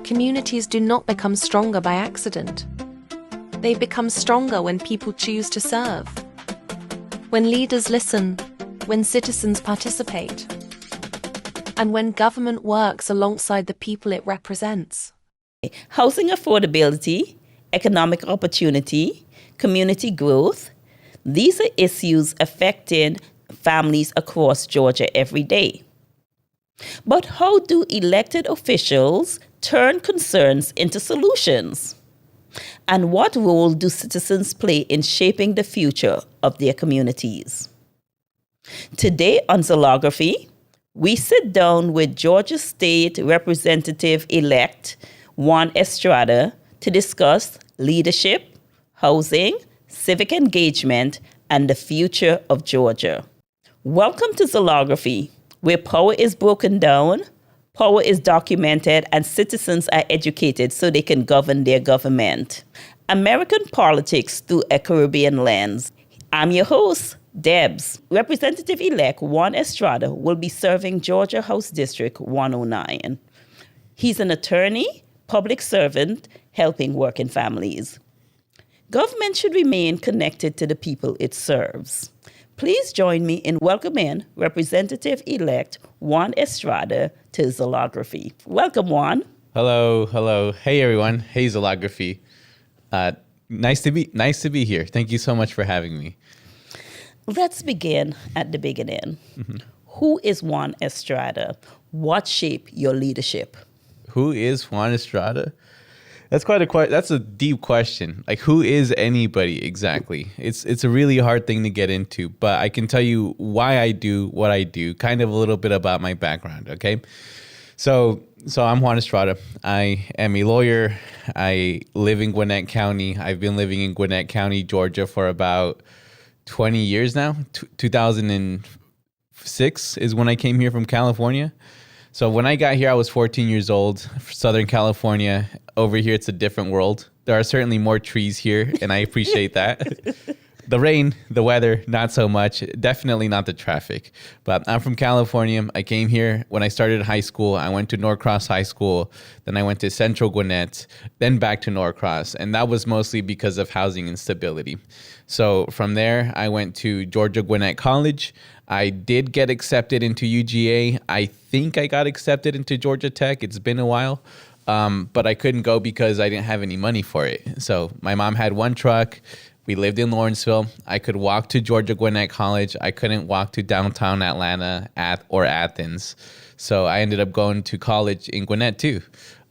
Communities do not become stronger by accident. They become stronger when people choose to serve, when leaders listen, when citizens participate, and when government works alongside the people it represents. Housing affordability, economic opportunity, community growth, these are issues affecting families across Georgia every day. But how do elected officials turn concerns into solutions? And what role do citizens play in shaping the future of their communities? Today on Zlography, we sit down with Georgia State Representative-elect Juan Estrada to discuss leadership, housing, civic engagement, and the future of Georgia. Welcome to Zlography, where power is broken down, power is documented, and citizens are educated so they can govern their government. American politics through a Caribbean lens. I'm your host, Debz. Representative-elect Juan Estrada will be serving Georgia House District 109. He's an attorney, public servant, helping working families. Government should remain connected to the people it serves. Please join me in welcoming Representative-elect Juan Estrada to Zlography. Welcome, Juan. Hello. Hey, everyone. Hey, Zlography. Nice to be here. Thank you so much for having me. Let's begin at the beginning. Mm-hmm. Who is Juan Estrada? What shaped your leadership? Who is Juan Estrada? That's a deep question. Like, who is anybody exactly? It's a really hard thing to get into, but I can tell you why I do what I do, kind of a little bit about my background, okay? So I'm Juan Estrada. I am a lawyer. I live in Gwinnett County. I've been living in Gwinnett County, Georgia for about 20 years now. 2006 is when I came here from California. So when I got here, I was 14 years old, Southern California. Over here, it's a different world. There are certainly more trees here, and I appreciate that. The rain, the weather, not so much. Definitely not the traffic. But I'm from California. I came here when I started high school. I went to Norcross High School. Then I went to Central Gwinnett, then back to Norcross. And that was mostly because of housing instability. So from there, I went to Georgia Gwinnett College. I did get accepted into UGA. I think I got accepted into Georgia Tech. It's been a while. But I couldn't go because I didn't have any money for it. So my mom had one truck. We lived in Lawrenceville. I could walk to Georgia Gwinnett College. I couldn't walk to downtown Atlanta or Athens. So I ended up going to college in Gwinnett too.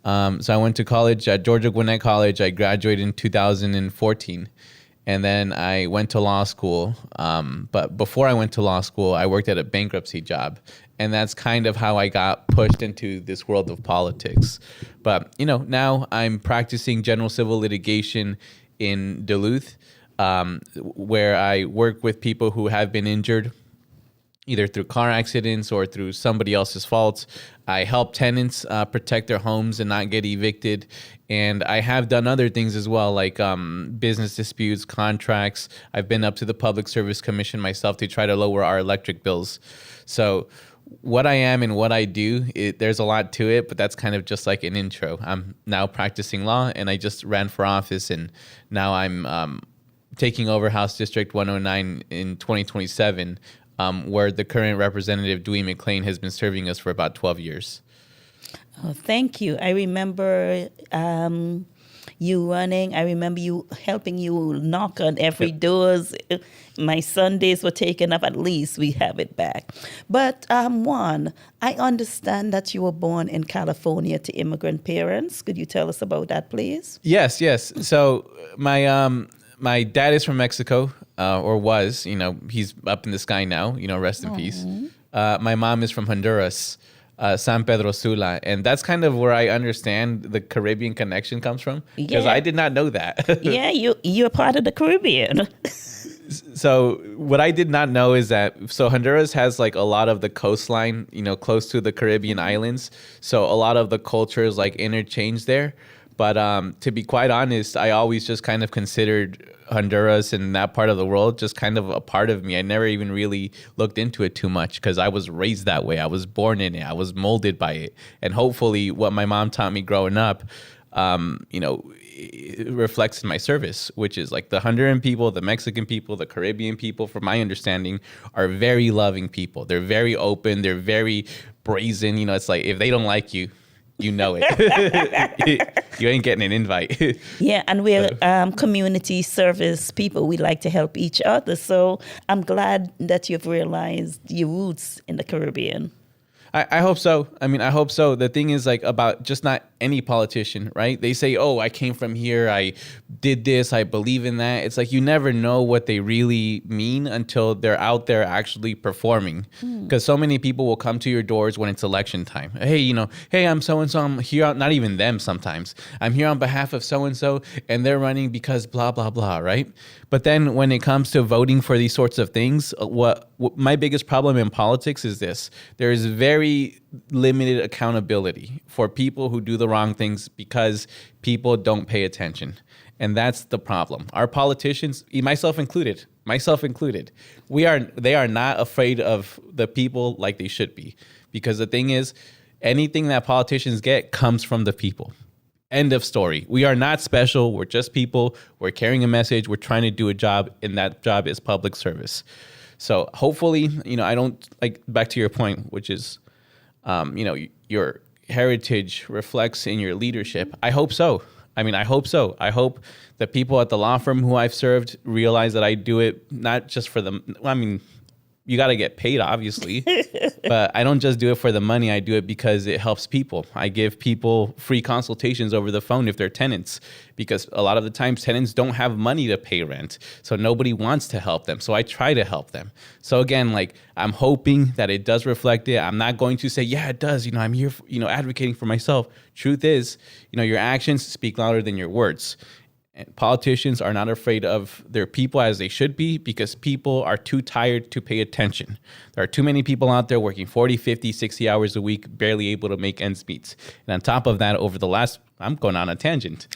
So I went to college at Georgia Gwinnett College. I graduated in 2014. And then I went to law school. But before I went to law school, I worked at a bankruptcy job. And that's kind of how I got pushed into this world of politics. But, now I'm practicing general civil litigation in Duluth, where I work with people who have been injured, either through car accidents or through somebody else's fault. I help tenants protect their homes and not get evicted. And I have done other things as well, like business disputes, contracts. I've been up to the Public Service Commission myself to try to lower our electric bills. So what I am and what I do, there's a lot to it, but that's kind of just like an intro. I'm now practicing law, and I just ran for office, and now I'm taking over House District 109 in 2027, where the current representative, Dewey McClain, has been serving us for about 12 years. Oh, thank you. I remember you running. I remember you helping you knock on every doors. My Sundays were taken up. At least we have it back. But Juan, I understand that you were born in California to immigrant parents. Could you tell us about that, please? Yes. So my dad is from Mexico, or was. He's up in the sky now. Rest in peace. My mom is from Honduras. San Pedro Sula, and that's kind of where I understand the Caribbean connection comes from, because I did not know that. Yeah, you're part of the Caribbean. So what I did not know is that Honduras has like a lot of the coastline, close to the Caribbean islands. So a lot of the cultures like interchange there. But to be quite honest, I always just kind of considered Honduras and that part of the world just kind of a part of me. I never even really looked into it too much because I was raised that way. I was born in it. I was molded by it. And hopefully what my mom taught me growing up, it reflects in my service, which is like the Honduran people, the Mexican people, the Caribbean people, from my understanding, are very loving people. They're very open. They're very brazen. It's like if they don't like you, you know it. You ain't getting an invite. Yeah, and we're community service people. We like to help each other. So I'm glad that you've realized your roots in the Caribbean. I hope so. I hope so. The thing is, like, about just not any politician, right? They say, oh, I came from here. I did this. I believe in that. It's like you never know what they really mean until they're out there actually performing. Because so many people will come to your doors when it's election time. Hey, hey, I'm so-and-so. I'm here. Not even them sometimes. I'm here on behalf of so-and-so, and they're running because blah, blah, blah, right? But then when it comes to voting for these sorts of things, what my biggest problem in politics is this. There is very limited accountability for people who do the wrong things because people don't pay attention. And that's the problem. Our politicians, myself included, they are not afraid of the people like they should be. Because the thing is, anything that politicians get comes from the people. End of story. We are not special. We're just people. We're carrying a message. We're trying to do a job, and that job is public service. So hopefully, I don't, like, back to your point, which is, your heritage reflects in your leadership. I hope so. I hope so. I hope the people at the law firm who I've served realize that I do it not just for them. You got to get paid, obviously, but I don't just do it for the money. I do it because it helps people. I give people free consultations over the phone if they're tenants, because a lot of the times tenants don't have money to pay rent. So nobody wants to help them. So I try to help them. So again, like, I'm hoping that it does reflect it. I'm not going to say, yeah, it does. I'm here, advocating for myself. Truth is, your actions speak louder than your words. And politicians are not afraid of their people as they should be, because people are too tired to pay attention. There are too many people out there working 40, 50, 60 hours a week, barely able to make ends meet. And on top of that, I'm going on a tangent.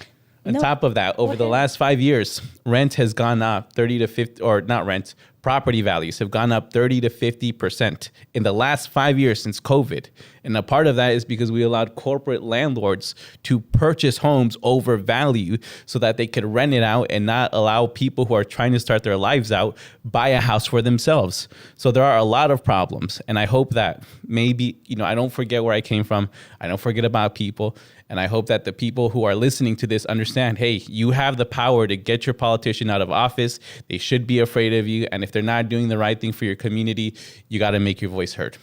On top of that, over the last 5 years, rent has gone up 30 to 50, or not rent, property values have gone up 30 to 50% in the last 5 years since COVID. And a part of that is because we allowed corporate landlords to purchase homes over value so that they could rent it out and not allow people who are trying to start their lives out buy a house for themselves. So there are a lot of problems. And I hope that maybe, I don't forget where I came from. I don't forget about people. And I hope that the people who are listening to this understand, hey, you have the power to get your politician out of office. They should be afraid of you. And if they're not doing the right thing for your community, you got to make your voice heard.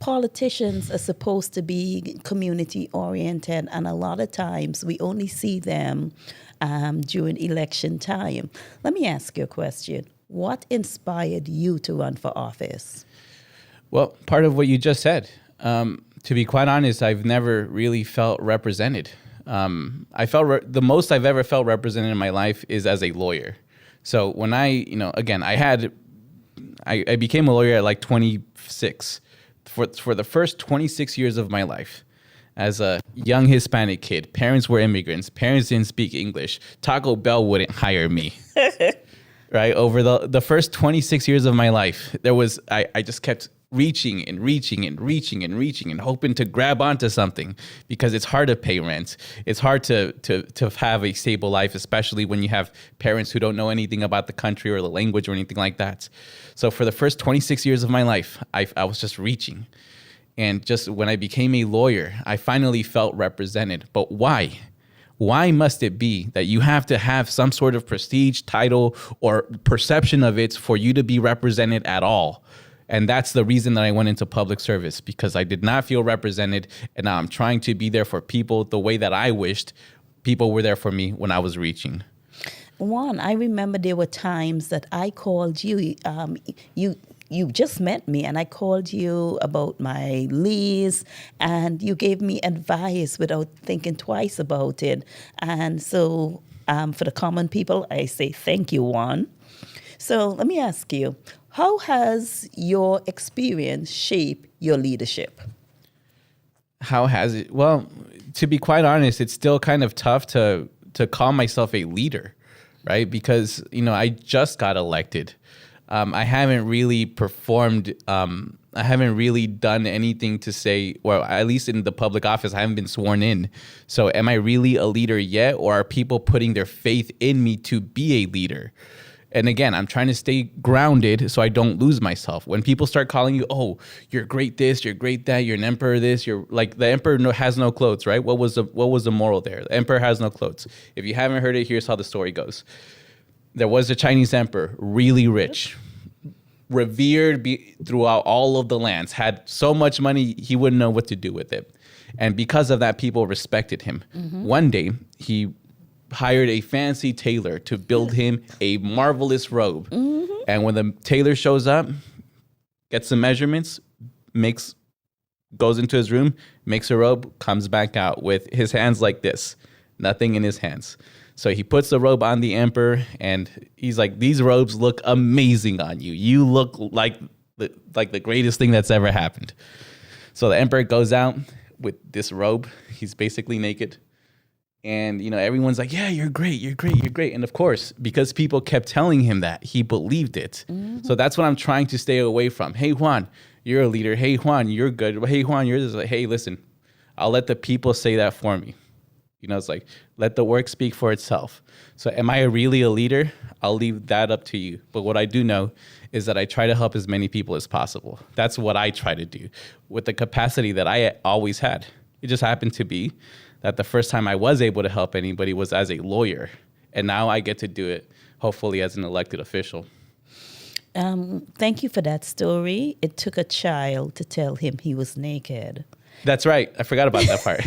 Politicians are supposed to be community oriented, and a lot of times we only see them during election time. Let me ask you a question. What inspired you to run for office? Well, part of what you just said. To be quite honest, I've never really felt represented. I felt the most I've ever felt represented in my life is as a lawyer. So when I became a lawyer at like 26. For the first 26 years of my life, as a young Hispanic kid, parents were immigrants. Parents didn't speak English. Taco Bell wouldn't hire me. Right? Over the first 26 years of my life, I just kept reaching and hoping to grab onto something, because it's hard to pay rent. It's hard to have a stable life, especially when you have parents who don't know anything about the country or the language or anything like that. So for the first 26 years of my life, I was just reaching. And just when I became a lawyer, I finally felt represented. But why? Why must it be that you have to have some sort of prestige, title, or perception of it for you to be represented at all? And that's the reason that I went into public service, because I did not feel represented. And now I'm trying to be there for people the way that I wished people were there for me when I was reaching. Juan, I remember there were times that I called you. You just met me, and I called you about my lease, and you gave me advice without thinking twice about it. And so for the common people, I say thank you, Juan. So let me ask you, how has your experience shaped your leadership? How has it? Well, to be quite honest, it's still kind of tough to call myself a leader, right? Because, I just got elected. I haven't really performed. I haven't really done anything to say, well, at least in the public office, I haven't been sworn in. So am I really a leader yet? Or are people putting their faith in me to be a leader? And again, I'm trying to stay grounded so I don't lose myself. When people start calling you, oh, you're great this, you're great that, you're an emperor this, you're like the emperor has no clothes, right? What was the moral there? The emperor has no clothes. If you haven't heard it, here's how the story goes. There was a Chinese emperor, really rich, revered throughout all of the lands, had so much money he wouldn't know what to do with it. And because of that, people respected him. One day, he hired a fancy tailor to build him a marvelous robe. And when the tailor shows up, gets some measurements, goes into his room, makes a robe, comes back out with his hands like this, nothing in his hands. So he puts the robe on the emperor, and he's like, these robes look amazing on you. You look like the greatest thing that's ever happened. So the emperor goes out with this robe. He's basically naked. And, everyone's like, yeah, you're great, you're great, you're great. And of course, because people kept telling him that, he believed it. So that's what I'm trying to stay away from. Hey, Juan, you're a leader. Hey, Juan, you're good. Hey, Juan, you're this. Like, hey, listen, I'll let the people say that for me. It's like, let the work speak for itself. So am I really a leader? I'll leave that up to you. But what I do know is that I try to help as many people as possible. That's what I try to do with the capacity that I always had. It just happened to be that the first time I was able to help anybody was as a lawyer. And now I get to do it, hopefully, as an elected official. Thank you for that story. It took a child to tell him he was naked. That's right. I forgot about that part.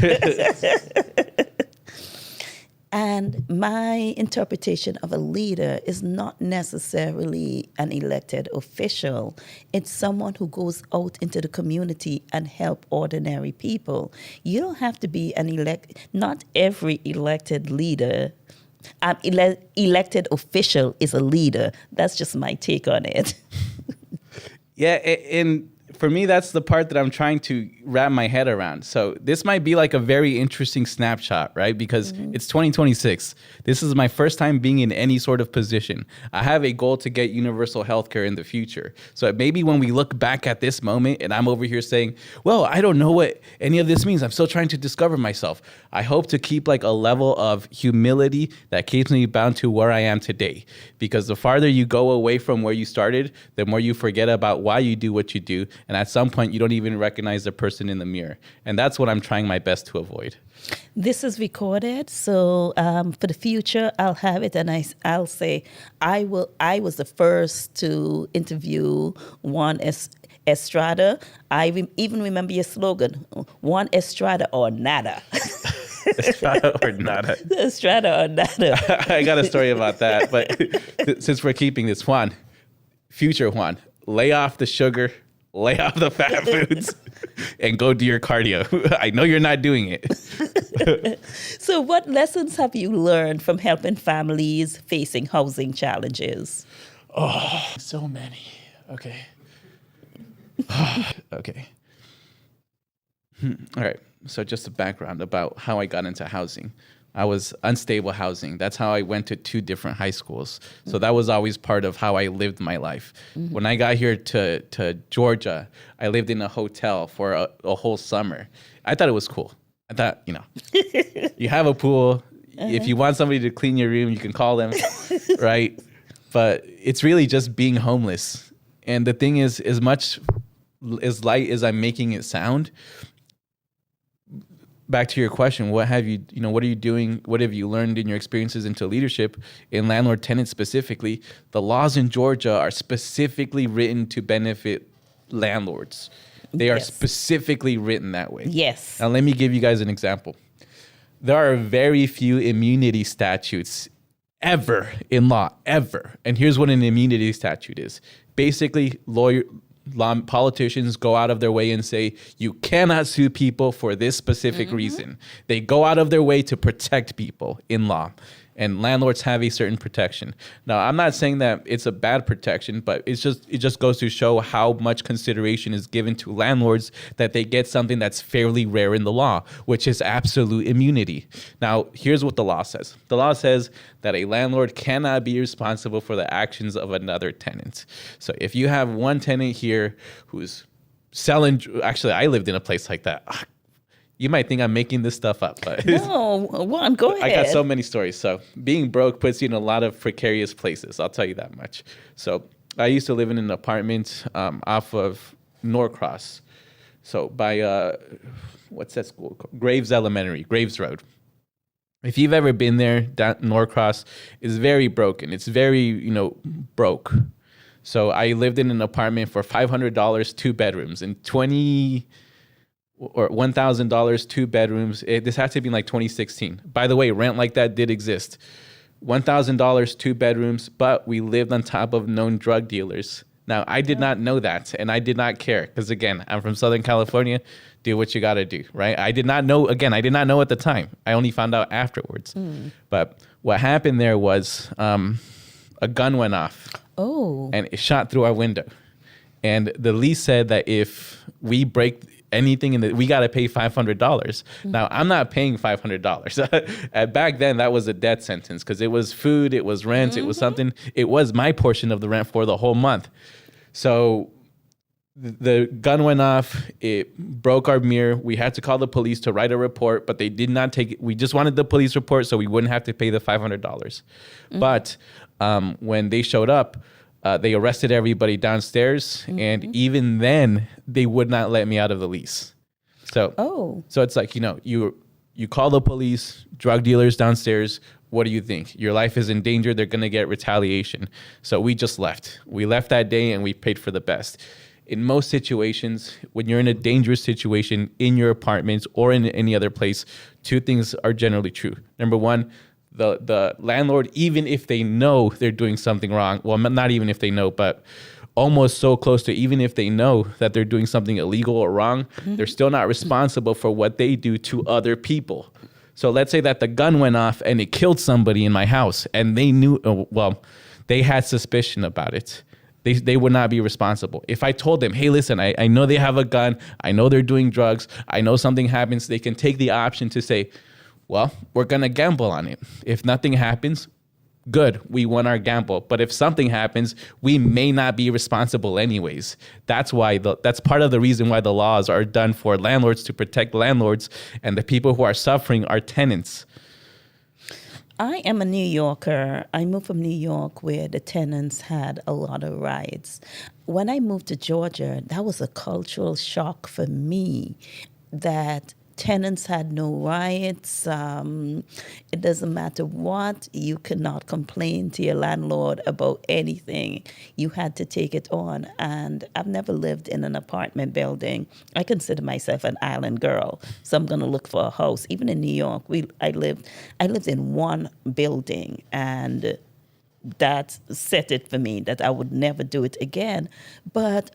And my interpretation of a leader is not necessarily an elected official. It's someone who goes out into the community and help ordinary people. You don't have to be not every elected leader, elected official is a leader. That's just my take on it. Yeah, and for me, that's the part that I'm trying to wrap my head around. So this might be like a very interesting snapshot, right? Because it's 2026. This is my first time being in any sort of position. I have a goal to get universal healthcare in the future. So maybe when we look back at this moment and I'm over here saying, well, I don't know what any of this means. I'm still trying to discover myself. I hope to keep like a level of humility that keeps me bound to where I am today. Because the farther you go away from where you started, the more you forget about why you do what you do. And at some point, you don't even recognize the person in the mirror. And that's what I'm trying my best to avoid. This is recorded, so for the future, I'll have it, and I'll say I was the first to interview Juan Estrada. I even remember your slogan, Juan Estrada or nada. Estrada or nada. Estrada or nada. I got a story about that, but since we're keeping this, Juan, future Juan, lay off the sugar, lay off the fat foods, and go do your cardio. I know you're not doing it. So what lessons have you learned from helping families facing housing challenges? Oh, so many. Okay. Okay. All right. So just a background about how I got into housing. I was unstable housing. That's how I went to 2 different high schools. So that was always part of how I lived my life. When I got here to Georgia, I lived in a hotel for a whole summer. I thought it was cool. I thought, you have a pool. If you want somebody to clean your room, you can call them, right? But it's really just being homeless. And the thing is, as much as light as I'm making it sound, back to your question, what are you doing? What have you learned in your experiences into leadership in landlord tenant specifically? The laws in Georgia are specifically written to benefit landlords. They are specifically written that way. Yes. Now, let me give you guys an example. There are very few immunity statutes ever in law, ever. And here's what an immunity statute is. Basically, politicians go out of their way and say, you cannot sue people for this specific reason. They go out of their way to protect people in law. and landlords have a certain protection. Now, I'm not saying that it's a bad protection, but it just goes to show how much consideration is given to landlords that they get something that's fairly rare in the law, which is absolute immunity. Now, here's what the law says. The law says that a landlord cannot be responsible for the actions of another tenant. So if you have one tenant here who's selling, actually, I lived in a place like that. You might think I'm making this stuff up, but No, Juan, go ahead. I got so many stories. So being broke puts you in a lot of precarious places. I'll tell you that much. So I used to live in an apartment off of Norcross. So by, what's that school called? Graves Elementary, Graves Road. If you've ever been there, that Norcross is very broken. It's very, broke. So I lived in an apartment for $500, 2 bedrooms, and $1,000, 2 bedrooms. This had to be in like 2016. By the way, rent like that did exist. $1,000, 2 bedrooms, but we lived on top of known drug dealers. Now, I did not know that, and I did not care, because again, I'm from Southern California. Do what you got to do, right? I did not know at the time. I only found out afterwards. But what happened there was a gun went off. Oh. And it shot through our window. And the lease said that if we break anything we got to pay $500. Now, I'm not paying $500. Back then, that was a death sentence because it was food, it was rent, it was something. It was my portion of the rent for the whole month. So the gun went off. It broke our mirror. We had to call the police to write a report, but they did not take it. We just wanted the police report so we wouldn't have to pay the $500. But when they showed up, they arrested everybody downstairs, and even then, they would not let me out of the lease. So it's like, you call the police, drug dealers downstairs. What do you think? Your life is in danger. They're going to get retaliation. So we just left. We left that day, and we prayed for the best. In most situations, when you're in a dangerous situation in your apartment or in any other place, 2 things are generally true. Number one, the landlord, even if they know they're doing something wrong, well, not even if they know, but almost so close to even if they know that they're doing something illegal or wrong, they're still not responsible for what they do to other people. So let's say that the gun went off and it killed somebody in my house, and they knew, they had suspicion about it. They would not be responsible. If I told them, hey, listen, I know they have a gun. I know they're doing drugs. I know something happens. They can take the option to say, well, we're going to gamble on it. If nothing happens, good, we won our gamble. But if something happens, we may not be responsible anyways. That's why that's part of the reason why the laws are done for landlords, to protect landlords, and the people who are suffering are tenants. I am a New Yorker. I moved from New York where the tenants had a lot of rights. When I moved to Georgia, that was a cultural shock for me that tenants had no rights. It doesn't matter what. You cannot complain to your landlord about anything. You had to take it on. And I've never lived in an apartment building. I consider myself an island girl, so I'm going to look for a house. Even in New York, I lived in one building, and that set it for me that I would never do it again. But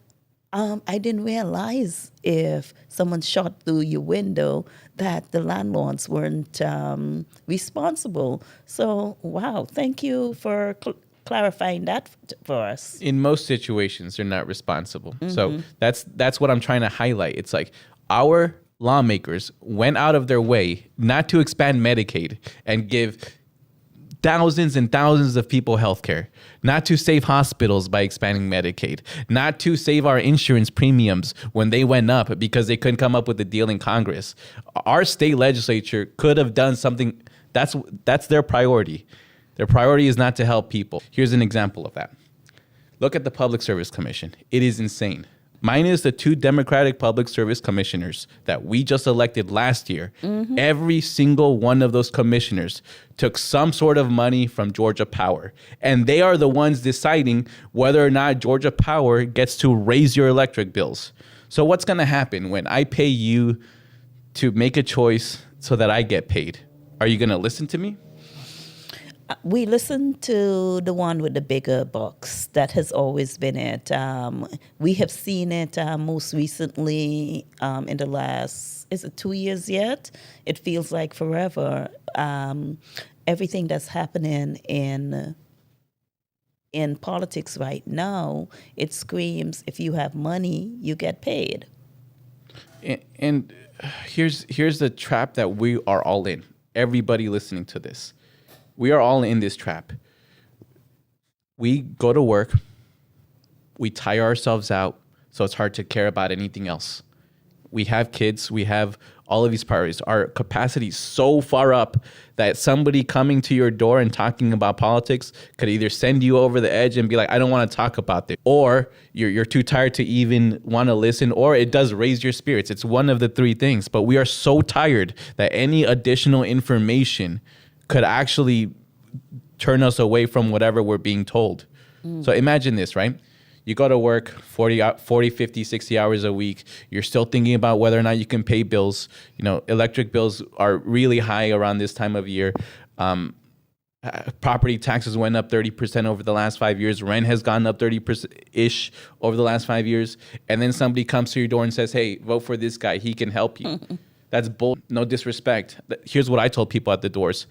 I didn't realize if someone shot through your window that the landlords weren't responsible. So, wow, thank you for clarifying that for us. In most situations, they're not responsible. So that's what I'm trying to highlight. It's like our lawmakers went out of their way not to expand Medicaid and give thousands and thousands of people healthcare, not to save hospitals by expanding Medicaid, not to save our insurance premiums when they went up because they couldn't come up with a deal in Congress. Our state legislature could have done something. That's their priority. Their priority is not to help people. Here's an example of that. Look at the Public Service Commission. It is insane. Minus the 2 Democratic public service commissioners that we just elected last year, every single one of those commissioners took some sort of money from Georgia Power. And they are the ones deciding whether or not Georgia Power gets to raise your electric bills. So what's going to happen when I pay you to make a choice so that I get paid? Are you going to listen to me? We listen to the one with the bigger bucks. That has always been it. We have seen it most recently in the last, is it 2 years yet? It feels like forever. everything that's happening in politics right now, it screams, if you have money, you get paid. And here's the trap that we are all in. Everybody listening to this, we are all in this trap. We go to work, we tire ourselves out, so it's hard to care about anything else. We have kids, we have all of these priorities. Our capacity is so far up that somebody coming to your door and talking about politics could either send you over the edge and be like, I don't want to talk about this, or you're too tired to even want to listen, or it does raise your spirits. It's one of the three things. But we are so tired that any additional information could actually turn us away from whatever we're being told. So imagine this, right? You go to work 40, 50, 60 hours a week. You're still thinking about whether or not you can pay bills. You know, electric bills are really high around this time of year. Property taxes went up 30% over the last 5 years. Rent has gone up 30%-ish over the last 5 years. And then somebody comes to your door and says, hey, vote for this guy. He can help you. That's bull. No disrespect. Here's what I told people at the doors.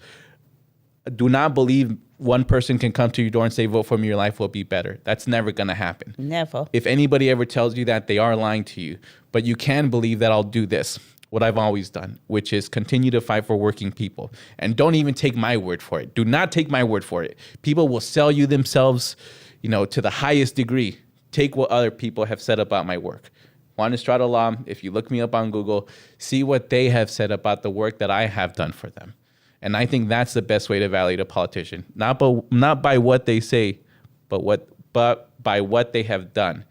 Do not believe one person can come to your door and say, vote for me, your life will be better. That's never going to happen. Never. If anybody ever tells you that, they are lying to you. But you can believe that I'll do this, what I've always done, which is continue to fight for working people. And don't even take my word for it. Do not take my word for it. People will sell you themselves, to the highest degree. Take what other people have said about my work. Juan Estrada Law, if you look me up on Google, see what they have said about the work that I have done for them. And I think that's the best way to evaluate a politician, not by what they say, but by what they have done.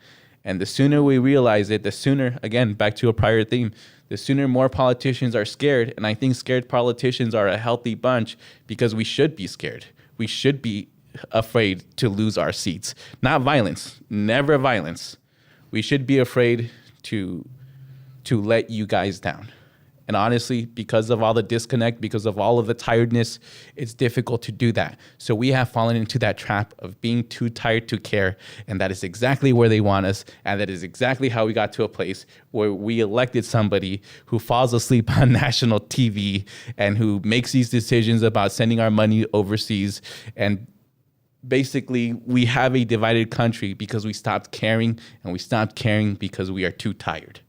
And the sooner we realize it, the sooner, again, back to a prior theme, the sooner more politicians are scared. And I think scared politicians are a healthy bunch because we should be scared. We should be afraid to lose our seats. Not violence, never violence. We should be afraid to let you guys down. And honestly, because of all the disconnect, because of all of the tiredness, it's difficult to do that. So we have fallen into that trap of being too tired to care. And that is exactly where they want us. And that is exactly how we got to a place where we elected somebody who falls asleep on national TV and who makes these decisions about sending our money overseas. And basically, we have a divided country because we stopped caring, and we stopped caring because we are too tired.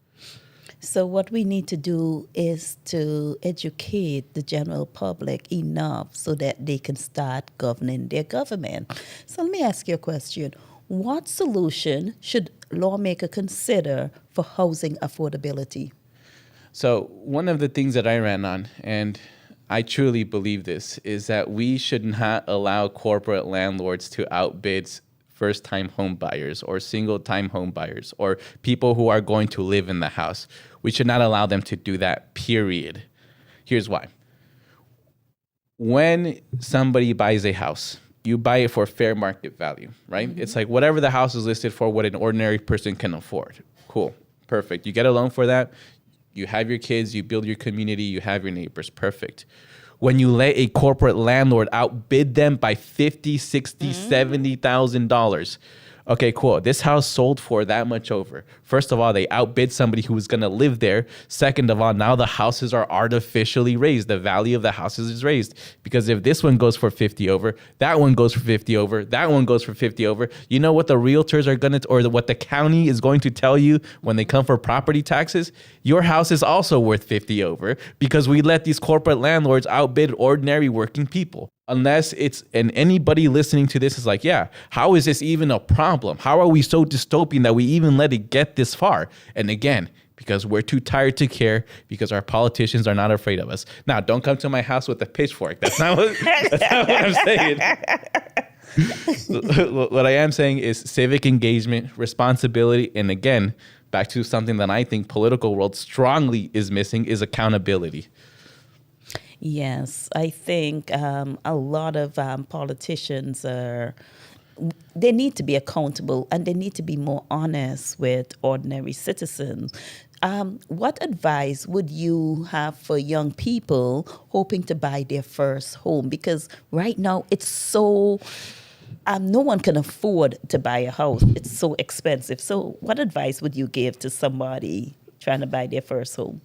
So what we need to do is to educate the general public enough so that they can start governing their government. So let me ask you a question. What solution should lawmakers consider for housing affordability? So one of the things that I ran on, and I truly believe this, is that we should not allow corporate landlords to outbid first-time home buyers or single-time home buyers or people who are going to live in the house. We should not allow them to do that, period. Here's why. When somebody buys a house, you buy it for fair market value, right? Mm-hmm. It's like whatever the house is listed for, what an ordinary person can afford. Cool, perfect. You get a loan for that. You have your kids, you build your community, you have your neighbors, perfect. When you let a corporate landlord outbid them by $50,000, $60,000, $70,000. Okay, cool. This house sold for that much over. First of all, they outbid somebody who was going to live there. Second of all, now the houses are artificially raised. The value of the houses is raised. Because if this one goes for 50 over, that one goes for 50 over, that one goes for 50 over, you know what the realtors are going to, or what the county is going to tell you when they come for property taxes? Your house is also worth 50 over because we let these corporate landlords outbid ordinary working people. Unless it's, and anybody listening to this is like, yeah, how is this even a problem? How are we so dystopian that we even let it get this far? And again, because we're too tired to care, because our politicians are not afraid of us. Now, don't come to my house with a pitchfork. That's not what I'm saying. What I am saying is civic engagement, responsibility, and again, back to something that I think political world strongly is missing is accountability. Yes, I think a lot of politicians they need to be accountable and they need to be more honest with ordinary citizens. What advice would you have for young people hoping to buy their first home? Because right now it's so, no one can afford to buy a house. It's so expensive. So what advice would you give to somebody trying to buy their first home?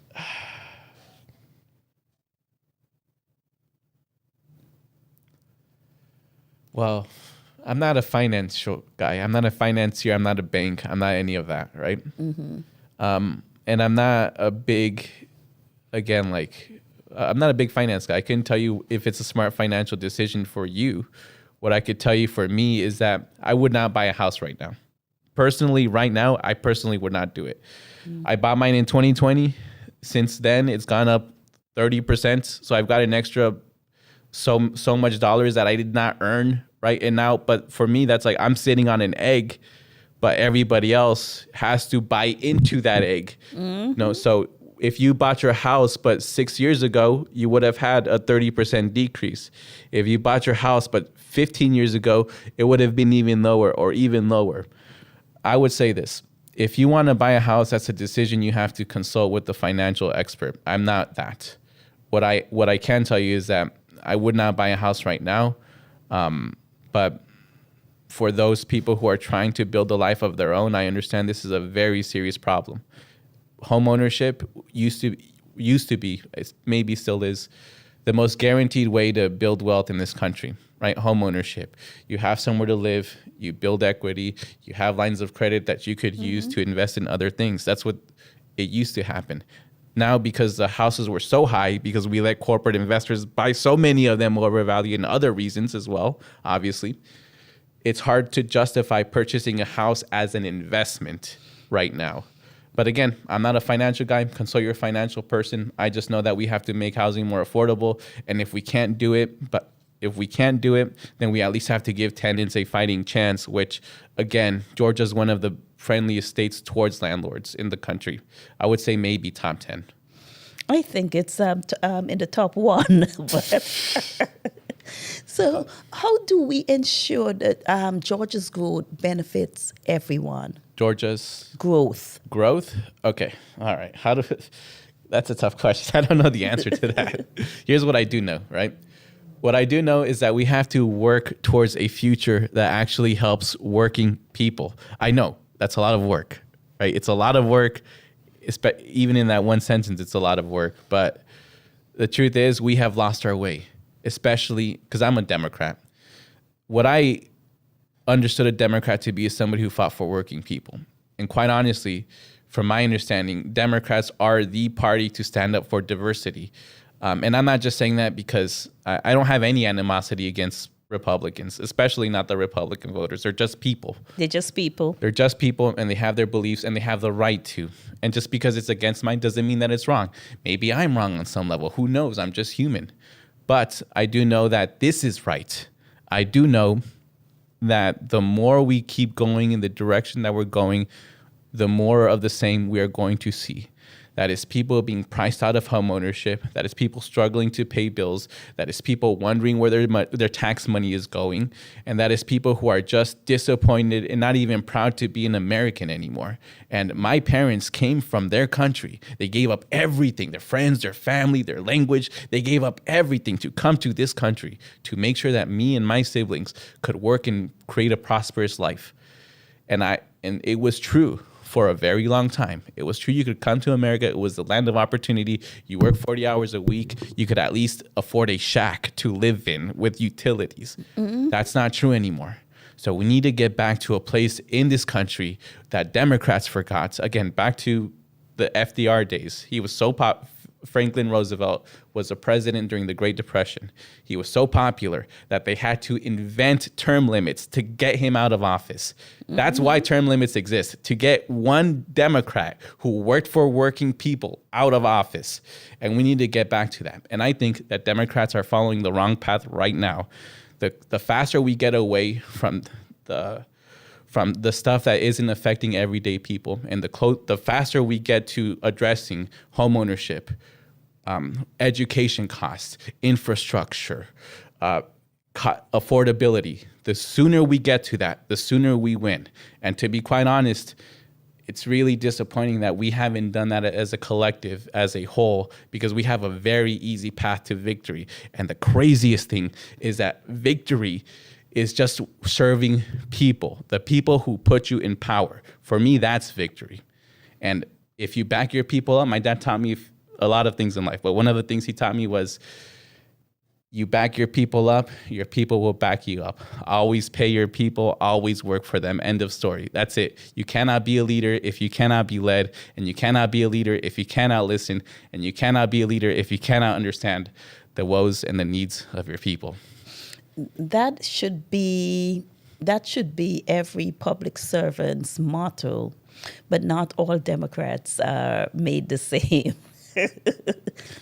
Well, I'm not a financial guy. I'm not a financier. I'm not a bank. I'm not any of that, right? And I'm not a big, again, I'm not a big finance guy. I couldn't tell you if it's a smart financial decision for you. What I could tell you for me is that I would not buy a house right now. Personally, right now, I personally would not do it. I bought mine in 2020. Since then, it's gone up 30%. So I've got an extra so much dollars that I did not earn, right? And now, but for me, that's like I'm sitting on an egg, but everybody else has to buy into that egg. No, so if you bought your house, but 6 years ago, you would have had a 30% decrease. If you bought your house, but 15 years ago, it would have been even lower or even lower. I would say this. If you want to buy a house, that's a decision you have to consult with the financial expert. I'm not that. What I can tell you is that I would not buy a house right now. But for those people who are trying to build a life of their own, I understand this is a very serious problem. Homeownership used to be, maybe still is, the most guaranteed way to build wealth in this country, right? Homeownership. You have somewhere to live, you build equity, you have lines of credit that you could use to invest in other things. That's what it used to happen. Now, because the houses were so high, because we let corporate investors buy so many of them overvalued and other reasons as well, obviously, it's hard to justify purchasing a house as an investment right now. But again, I'm not a financial guy. Consult your financial person. I just know that we have to make housing more affordable. And if we can't do it, then we at least have to give tenants a fighting chance, which, again, Georgia's one of the friendliest states towards landlords in the country. I would say maybe top 10. I think it's in the top 1. So how do we ensure that Georgia's growth benefits everyone? Georgia's growth. Okay. All right. That's a tough question. I don't know the answer to that. Here's what I do know, right? What I do know is that we have to work towards a future that actually helps working people. I know that's a lot of work, right? It's a lot of work. Even in that one sentence, it's a lot of work. But the truth is we have lost our way, especially because I'm a Democrat. What I understood a Democrat to be is somebody who fought for working people. And quite honestly, from my understanding, Democrats are the party to stand up for diversity. And I'm not just saying that because I don't have any animosity against Republicans, especially not the Republican voters. They're just people. They're just people, and they have their beliefs, and they have the right to. And just because it's against mine doesn't mean that it's wrong. Maybe I'm wrong on some level. Who knows? I'm just human. But I do know that this is right. I do know that the more we keep going in the direction that we're going, the more of the same we are going to see. That is people being priced out of homeownership. That is people struggling to pay bills. That is people wondering where their tax money is going. And that is people who are just disappointed and not even proud to be an American anymore. And my parents came from their country. They gave up everything, their friends, their family, their language. They gave up everything to come to this country to make sure that me and my siblings could work and create a prosperous life. And it was true. For a very long time. It was true you could come to America. It was the land of opportunity. You work 40 hours a week. You could at least afford a shack to live in with utilities. That's not true anymore. So we need to get back to a place in this country that Democrats forgot. Again, back to the FDR days. He was so Franklin Roosevelt was a president during the Great Depression. He was so popular that they had to invent term limits to get him out of office. That's why term limits exist, to get one Democrat who worked for working people out of office. And we need to get back to that. And I think that Democrats are following the wrong path right now. The faster we get away from the stuff that isn't affecting everyday people, and the faster we get to addressing homeownership, education costs, infrastructure, affordability, the sooner we get to that, the sooner we win. And to be quite honest, it's really disappointing that we haven't done that as a collective, as a whole, because we have a very easy path to victory. And the craziest thing is that victory is just serving people, the people who put you in power. For me, that's victory. And if you back your people up, my dad taught me a lot of things in life, but one of the things he taught me was You back your people up, your people will back you up. Always pay your people, always work for them. End of story. That's it. You cannot be a leader if you cannot be led, and you cannot be a leader if you cannot listen, and you cannot be a leader if you cannot understand the woes and the needs of your people. That should be every public servant's motto, but not all Democrats are made the same.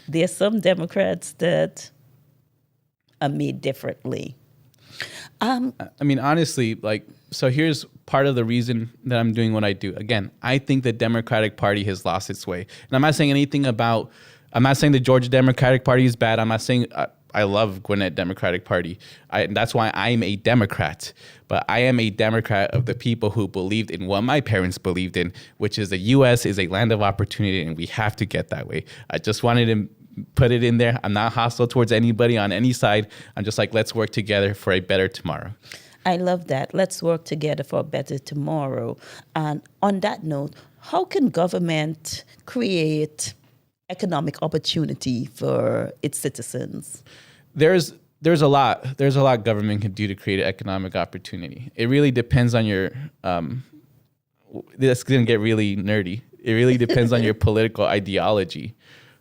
There's some Democrats that are made differently. I mean, honestly, so here's part of the reason that I'm doing what I do. Again, I think the Democratic Party has lost its way. And I'm not saying I'm not saying the Georgia Democratic Party is bad. I'm not saying I love Gwinnett Democratic Party. That's why I'm a Democrat. But I am a Democrat of the people who believed in what my parents believed in, which is the U.S. is a land of opportunity, and we have to get that way. I just wanted to put it in there. I'm not hostile towards anybody on any side. I'm just like, let's work together for a better tomorrow. I love that. Let's work together for a better tomorrow. And on that note, how can government create economic opportunity for its citizens? There's a lot government can do to create economic opportunity. It really depends on your this is gonna get really nerdy. It really depends on your political ideology,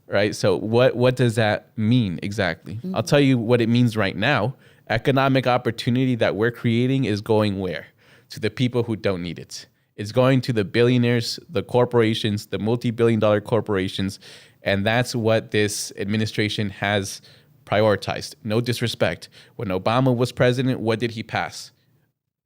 right? So what does that mean exactly? Mm-hmm. I'll tell you what it means right now. Economic opportunity that we're creating is going where? To the people who don't need it. It's going to the billionaires, the corporations, the multi-billion-dollar corporations, and that's what this administration has prioritized. No disrespect. When Obama was president, what did he pass?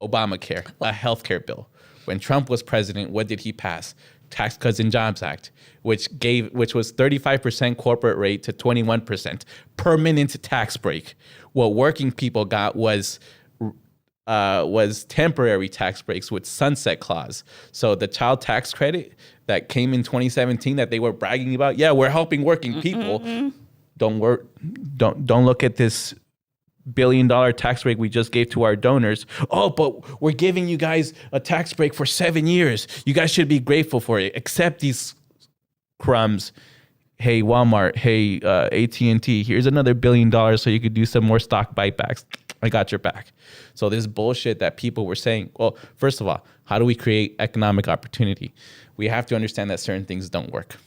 Obamacare, a healthcare bill. When Trump was president, what did he pass? Tax Cuts and Jobs Act, which was 35% corporate rate to 21%, permanent tax break. What working people got was temporary tax breaks with sunset clause. So the child tax credit that came in 2017 that they were bragging about, yeah, we're helping working people. Mm-hmm. Don't look at this $1 billion tax break we just gave to our donors. Oh, but we're giving you guys a tax break for 7 years. You guys should be grateful for it. Accept these crumbs. Hey, Walmart. Hey, AT&T. Here's another $1 billion so you could do some more stock buybacks. I got your back. So this bullshit that people were saying, well, first of all, how do we create economic opportunity? We have to understand that certain things don't work.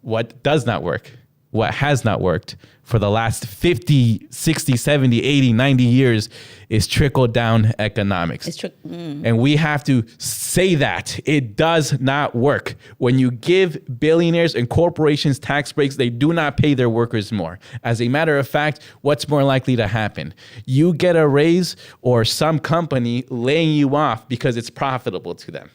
What does not work? What has not worked for the last 50, 60, 70, 80, 90 years is trickle down economics. And we have to say that it does not work. When you give billionaires and corporations tax breaks, they do not pay their workers more. As a matter of fact, what's more likely to happen? You get a raise or some company laying you off because it's profitable to them.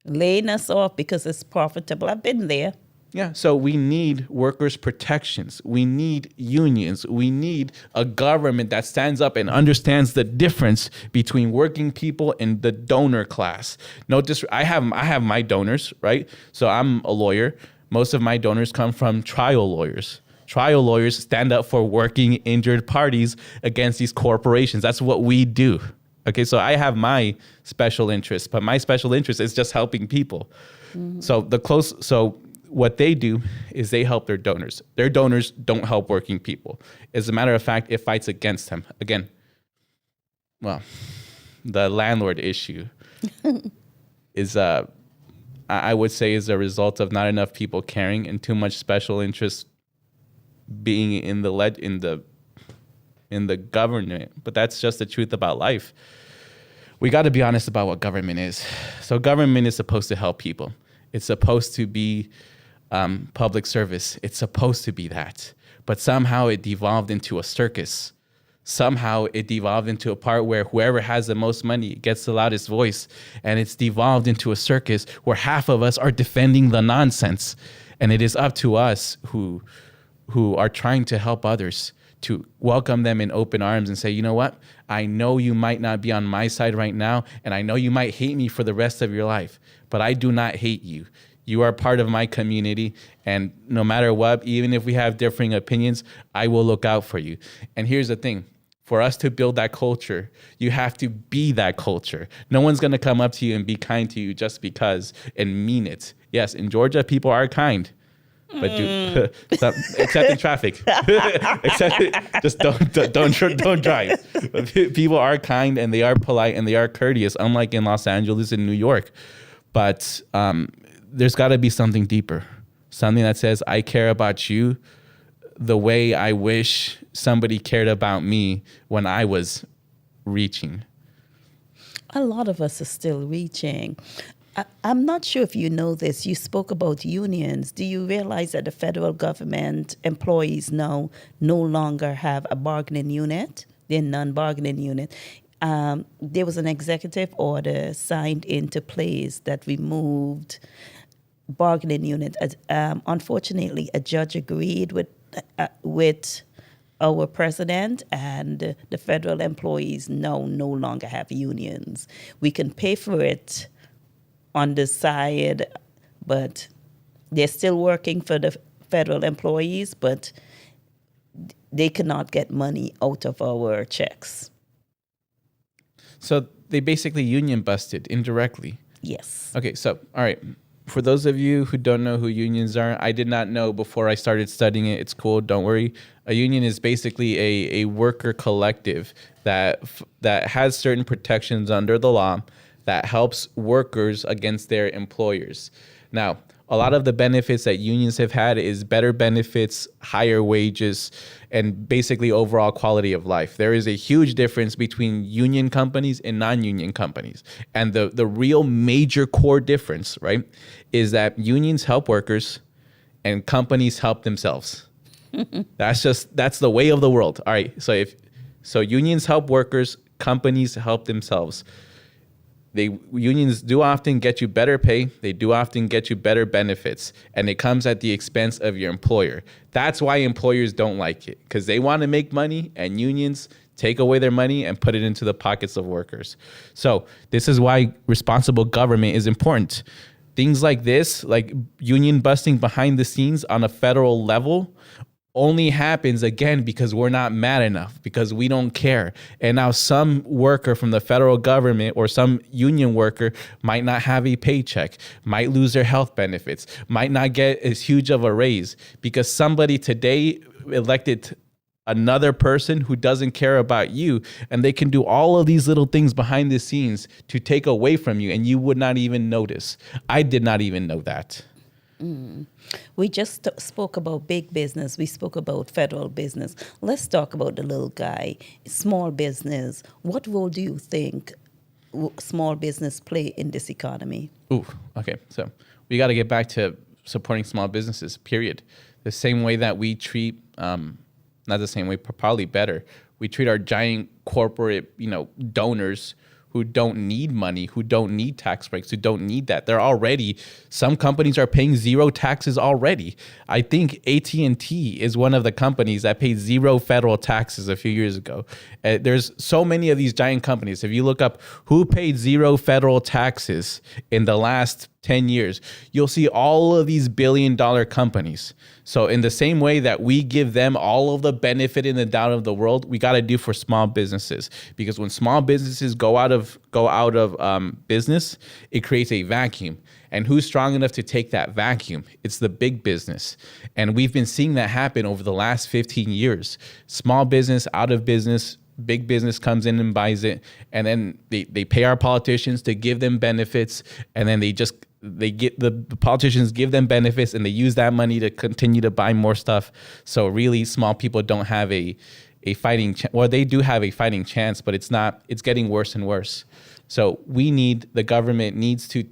Laying us off because it's profitable. I've been there. Yeah, so we need workers' protections. We need unions. We need a government that stands up and understands the difference between working people and the donor class. I have my donors, right? So I'm a lawyer. Most of my donors come from trial lawyers. Trial lawyers stand up for working injured parties against these corporations. That's what we do. Okay, so I have my special interest, but my special interest is just helping people. Mm-hmm. So what they do is they help their donors. Their donors don't help working people. As a matter of fact, it fights against them. Again, well, the landlord issue is, I would say, is a result of not enough people caring and too much special interest being in the government. But that's just the truth about life. We got to be honest about what government is. So government is supposed to help people. It's supposed to be public service. It's supposed to be that. But somehow it devolved into a circus. Somehow it devolved into a part where whoever has the most money gets the loudest voice. And it's devolved into a circus where half of us are defending the nonsense. And it is up to us who are trying to help others to welcome them in open arms and say, you know what? I know you might not be on my side right now, and I know you might hate me for the rest of your life, but I do not hate you. You are part of my community, and no matter what, even if we have differing opinions, I will look out for you. And here's the thing. For us to build that culture, you have to be that culture. No one's going to come up to you and be kind to you just because and mean it. Yes, in Georgia, people are kind. but do stop, except in traffic. Just don't drive. But people are kind and they are polite and they are courteous, unlike in Los Angeles and New York. But there's got to be something deeper, something that says I care about you the way I wish somebody cared about me when I was reaching. A lot of us are still reaching. I'm not sure if you know this. You spoke about unions. Do you realize that the federal government employees now no longer have a bargaining unit? They're non-bargaining unit. There was an executive order signed into place that removed bargaining unit. Unfortunately, a judge agreed with our president, and the federal employees now no longer have unions. We can pay for it on the side, but they're still working for the federal employees, but they cannot get money out of our checks. So they basically union busted indirectly. Yes. Okay, so, all right. For those of you who don't know who unions are, I did not know before I started studying it. It's cool, don't worry. A union is basically a worker collective that has certain protections under the law that helps workers against their employers. Now, a lot of the benefits that unions have had is better benefits, higher wages, and basically overall quality of life. There is a huge difference between union companies and non-union companies. And the real major core difference, right, is that unions help workers and companies help themselves. That's the way of the world. All right. So unions help workers, companies help themselves. Unions do often get you better pay. They do often get you better benefits, and it comes at the expense of your employer. That's why employers don't like it, because they want to make money, and unions take away their money and put it into the pockets of workers. So this is why responsible government is important. Things like this, like union busting behind the scenes on a federal level, only happens again because we're not mad enough, because we don't care. And now some worker from the federal government or some union worker might not have a paycheck, might lose their health benefits, might not get as huge of a raise because somebody today elected another person who doesn't care about you, and they can do all of these little things behind the scenes to take away from you, and you would not even notice. I did not even know that. We just spoke about big business. We spoke about federal business. Let's talk about the little guy, small business. What role do you think small business play in this economy? Ooh, okay. So we got to get back to supporting small businesses, period. The same way that we treat, not the same way, probably better. We treat our giant corporate, donors who don't need money, who don't need tax breaks, who don't need that. Some companies are paying zero taxes already. I think AT&T is one of the companies that paid zero federal taxes a few years ago. There's so many of these giant companies. If you look up who paid zero federal taxes in the last 10 years, you'll see all of these billion-dollar companies. So in the same way that we give them all of the benefit in the doubt of the world, we got to do for small businesses. Because when small businesses go out of business, it creates a vacuum. And who's strong enough to take that vacuum? It's the big business. And we've been seeing that happen over the last 15 years. Small business out of business, big business comes in and buys it, and then they pay our politicians to give them benefits, and then the politicians give them benefits, and they use that money to continue to buy more stuff. So really, small people don't have a fighting chance. Well, they do have a fighting chance, but it's getting worse and worse. So the government needs to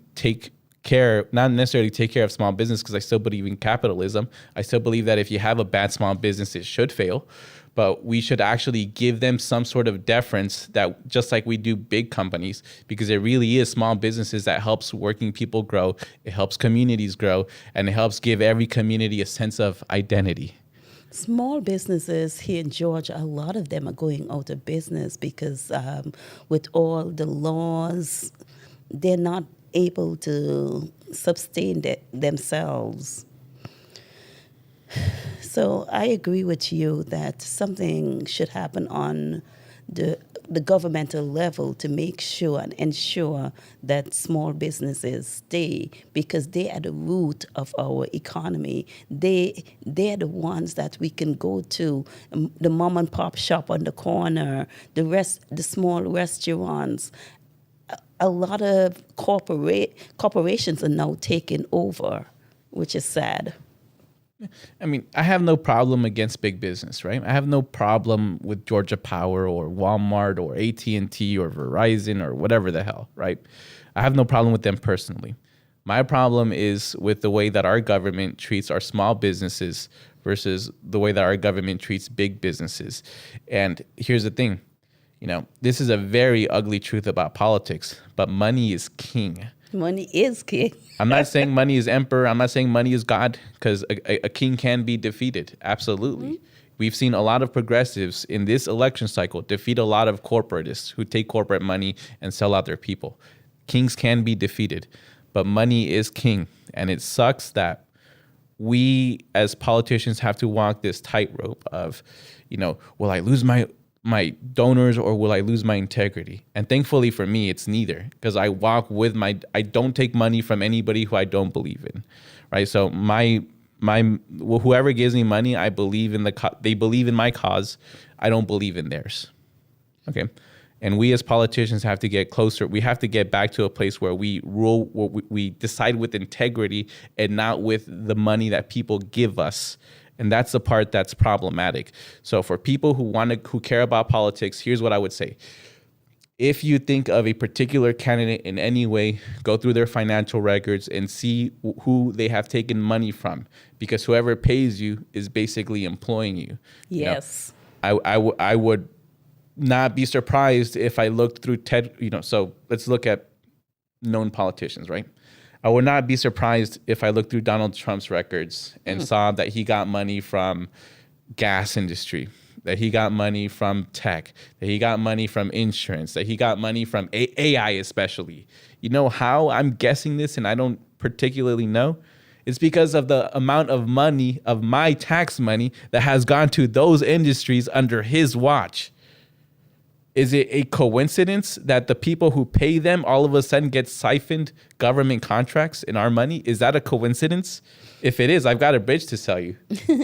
not necessarily take care of small business, because I still believe in capitalism. I still believe that if you have a bad small business, it should fail. But we should actually give them some sort of deference, that just like we do big companies, because it really is small businesses that helps working people grow, it helps communities grow, and it helps give every community a sense of identity. Small businesses here in Georgia, a lot of them are going out of business because with all the laws, they're not able to sustain themselves. So I agree with you that something should happen on the governmental level to make sure and ensure that small businesses stay, because they are the root of our economy. They're the ones that we can go to, the mom and pop shop on the corner, the small restaurants. A lot of corporations are now taking over, which is sad. I mean, I have no problem against big business, right? I have no problem with Georgia Power or Walmart or AT&T or Verizon or whatever the hell, right? I have no problem with them personally. My problem is with the way that our government treats our small businesses versus the way that our government treats big businesses. And here's the thing, this is a very ugly truth about politics, but money is king. Money is king. I'm not saying money is emperor. I'm not saying money is God, because a king can be defeated. Absolutely. Mm-hmm. We've seen a lot of progressives in this election cycle defeat a lot of corporatists who take corporate money and sell out their people. Kings can be defeated, but money is king. And it sucks that we as politicians have to walk this tightrope of, will I lose my donors or will I lose my integrity? And thankfully for me, it's neither, because I walk with I don't take money from anybody who I don't believe in, right? So whoever gives me money, I believe in they believe in my cause. I don't believe in theirs. Okay. And we as politicians have to get closer. We have to get back to a place where we rule, where we decide with integrity and not with the money that people give us. And that's the part that's problematic. So for people who care about politics, here's what I would say. If you think of a particular candidate in any way, go through their financial records and see who they have taken money from, because whoever pays you is basically employing you. Yes. I would not be surprised if I looked through so let's look at known politicians, right? I would not be surprised if I looked through Donald Trump's records and saw that he got money from gas industry, that he got money from tech, that he got money from insurance, that he got money from AI especially. You know how I'm guessing this, and I don't particularly know? It's because of the amount of money, of my tax money, that has gone to those industries under his watch. Is it a coincidence that the people who pay them all of a sudden get siphoned government contracts in our money? Is that a coincidence? If it is, I've got a bridge to sell you.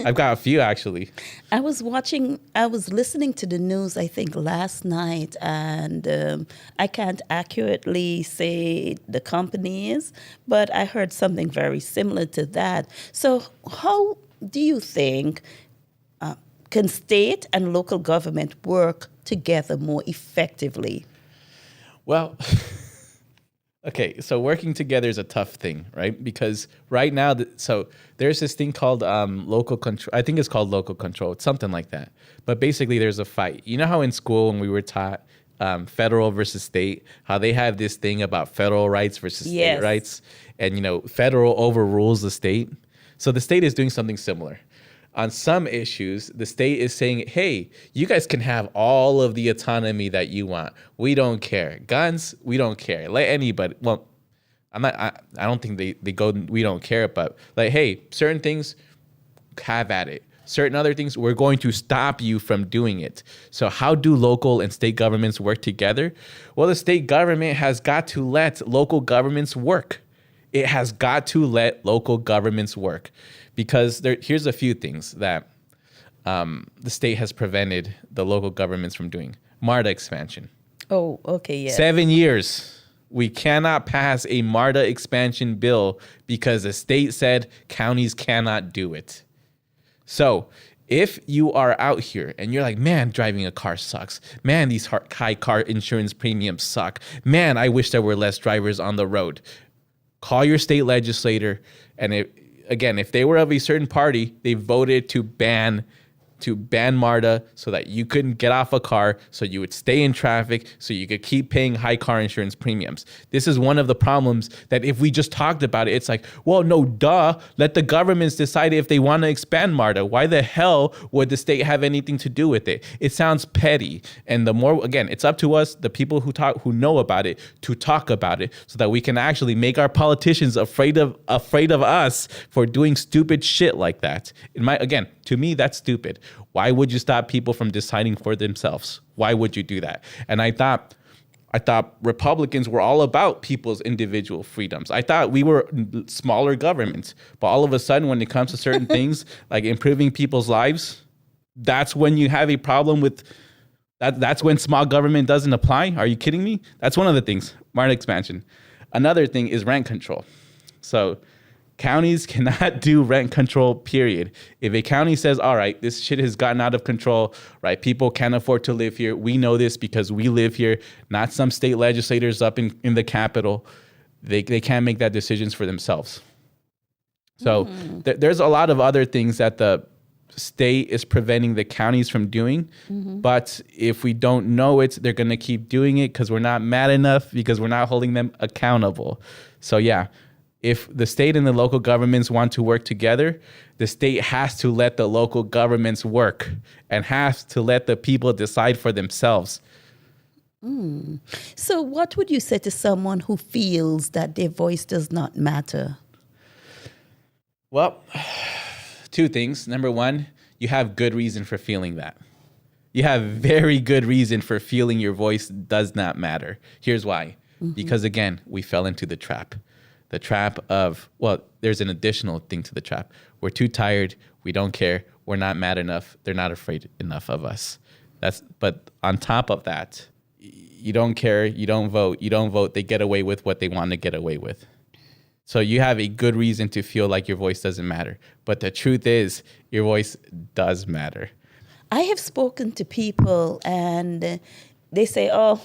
I've got a few, actually. I was listening to the news, I think, last night, and I can't accurately say the companies, but I heard something very similar to that. So how do you think can state and local government work together more effectively? Well, okay, so working together is a tough thing, right? Because right now, so there's this thing called local control. I think it's called local control. It's something like that. But basically, there's a fight. You know how in school when we were taught federal versus state, how they have this thing about federal rights versus state rights, and federal overrules the state. So the state is doing something similar. On some issues, the state is saying, hey, you guys can have all of the autonomy that you want. We don't care. Guns, we don't care. Let anybody, well, I don't think they go, we don't care, but like, hey, certain things, have at it. Certain other things, we're going to stop you from doing it. So how do local and state governments work together? Well, the state government has got to let local governments work. It has got to let local governments work. Because here's a few things that the state has prevented the local governments from doing. MARTA expansion. Oh, okay, yeah. 7 years. We cannot pass a MARTA expansion bill because the state said counties cannot do it. So if you are out here and you're like, man, driving a car sucks. Man, these high car insurance premiums suck. Man, I wish there were less drivers on the road. Call your state legislator, and if they were of a certain party, they voted to ban MARTA so that you couldn't get off a car, so you would stay in traffic, so you could keep paying high car insurance premiums. This is one of the problems that if we just talked about it, it's like, well, no, duh, let the governments decide if they want to expand MARTA. Why the hell would the state have anything to do with it? It sounds petty. And the more, again, it's up to us, the people who know about it, to talk about it so that we can actually make our politicians afraid of us for doing stupid shit like that. To me, that's stupid. Why would you stop people from deciding for themselves? Why would you do that? And I thought Republicans were all about people's individual freedoms. I thought we were smaller governments. But all of a sudden, when it comes to certain things like improving people's lives, that's when you have a problem with that. That's when small government doesn't apply. Are you kidding me? That's one of the things. MARTA expansion. Another thing is rent control. So counties cannot do rent control, period. If a county says, all right, this shit has gotten out of control, right? People can't afford to live here. We know this because we live here, not some state legislators up in the Capitol. They can't make that decisions for themselves. So there's a lot of other things that the state is preventing the counties from doing. But if we don't know it, they're going to keep doing it because we're not mad enough, because we're not holding them accountable. So yeah, if the state and the local governments want to work together, the state has to let the local governments work and has to let the people decide for themselves. So what would you say to someone who feels that their voice does not matter? Well, two things. Number one, you have good reason for feeling that. You have very good reason for feeling your voice does not matter. Here's why. Because again, we fell into the trap. The trap of, well, there's an additional thing to the trap. We're too tired. We don't care. We're not mad enough. They're not afraid enough of us. But on top of that, you don't care. You don't vote. You don't vote. They get away with what they want to get away with. So you have a good reason to feel like your voice doesn't matter. But the truth is, your voice does matter. I have spoken to people and they say, oh,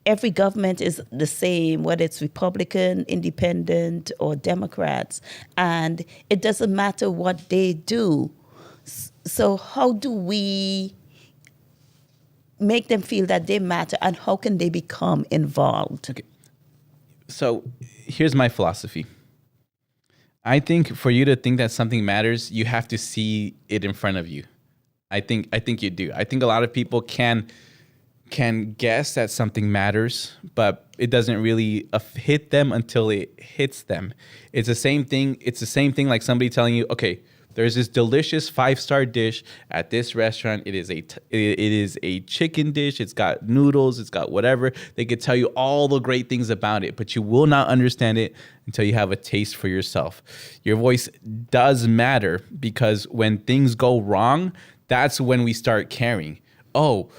every government is the same, whether it's Republican, Independent, or Democrats, and it doesn't matter what they do. So how do we make them feel that they matter, and how can they become involved? Okay. So here's my philosophy. I think for you to think that something matters, you have to see it in front of you. I think you do. I think a lot of people can guess that something matters, but it doesn't really hit them until it hits them. It's the same thing. It's the same thing like somebody telling you, okay, there's this delicious 5-star dish at this restaurant. It is a chicken dish. It's got noodles. It's got whatever. They could tell you all the great things about it, but you will not understand it until you have a taste for yourself. Your voice does matter because when things go wrong, that's when we start caring. Oh,